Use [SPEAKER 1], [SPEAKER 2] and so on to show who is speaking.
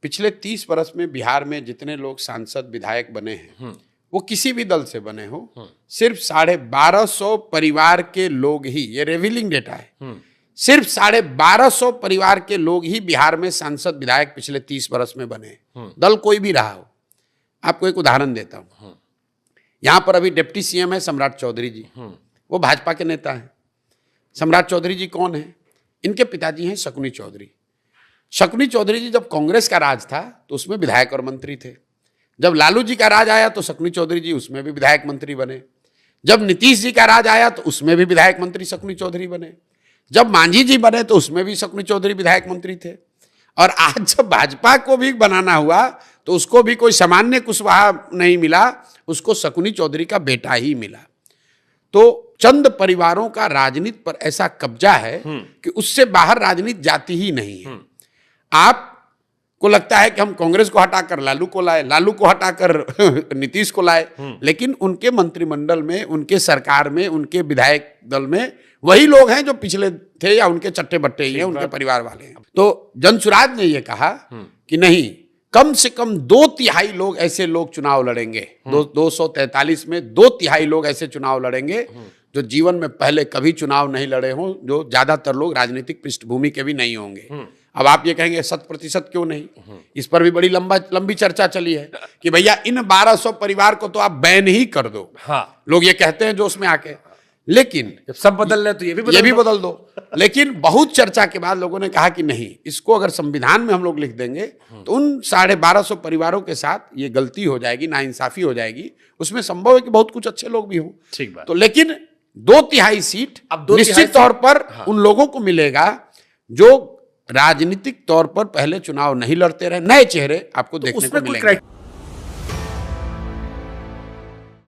[SPEAKER 1] पिछले 30 वर्ष में बिहार में जितने लोग सांसद विधायक बने हैं वो किसी भी दल से बने हो, सिर्फ 1250 परिवार के लोग ही, ये रिवीलिंग डेटा है, सिर्फ 1250 परिवार के लोग ही बिहार में सांसद विधायक पिछले 30 वर्ष में बने, दल कोई भी रहा हो। आपको एक उदाहरण देता हूं। यहां पर अभी डिप्टी सीएम है सम्राट चौधरी जी, वो भाजपा के नेता हैं। सम्राट चौधरी जी कौन है? इनके पिताजी हैं शकुनी चौधरी। शकुनी चौधरी जी जब कांग्रेस का राज था तो उसमें विधायक और मंत्री थे। जब लालू जी का राज आया तो शकुनी चौधरी जी उसमें भी विधायक मंत्री बने। जब नीतीश जी का राज आया तो उसमें भी विधायक मंत्री शकुनी चौधरी बने। जब मांझी जी बने तो उसमें भी शकुनी चौधरी विधायक मंत्री थे। और आज जब भाजपा को भी बनाना हुआ तो उसको भी कोई सामान्य कुशवाहा नहीं मिला, उसको शकुनी चौधरी का बेटा ही मिला। तो चंद परिवारों का राजनीति पर ऐसा कब्जा है कि उससे बाहर राजनीति जाती ही नहीं है। आपको लगता है कि हम कांग्रेस को हटाकर लालू को लाए, लालू को हटाकर नीतीश को लाए, लेकिन उनके मंत्रिमंडल में, उनके सरकार में, उनके विधायक दल में वही लोग हैं जो पिछले थे या उनके चट्टे बट्टे ही हैं, उनके परिवार वाले हैं। तो जनसुराज ने यह कहा कि नहीं, कम से कम 2/3 लोग ऐसे लोग चुनाव लड़ेंगे। 243 में 2/3 लोग ऐसे चुनाव लड़ेंगे जो जीवन में पहले कभी चुनाव नहीं लड़े हों, जो ज्यादातर लोग राजनीतिक पृष्ठभूमि के भी नहीं होंगे। अब आप ये कहेंगे 100% क्यों नहीं? इस पर भी बड़ी लंबी चर्चा चली है कि भैया इन 1200 परिवार को तो आप बैन ही कर दो। हाँ, लोग ये कहते हैं जो उसमें आके, लेकिन
[SPEAKER 2] जब सब बदल रहे तो ये
[SPEAKER 1] भी बदल दो। लेकिन बहुत चर्चा के बाद लोगों ने कहा कि नहीं, इसको अगर संविधान में हम लोग लिख देंगे तो उन 1250 परिवारों के साथ ये गलती हो जाएगी, नाइंसाफी हो जाएगी। उसमें संभव है कि बहुत कुछ अच्छे लोग भी हों, ठीक बात। तो लेकिन 2/3 सीट अब निश्चित तौर पर उन लोगों को मिलेगा जो राजनीतिक तौर पर पहले चुनाव नहीं लड़ते रहे, नए चेहरे आपको देखने को मिलेंगे।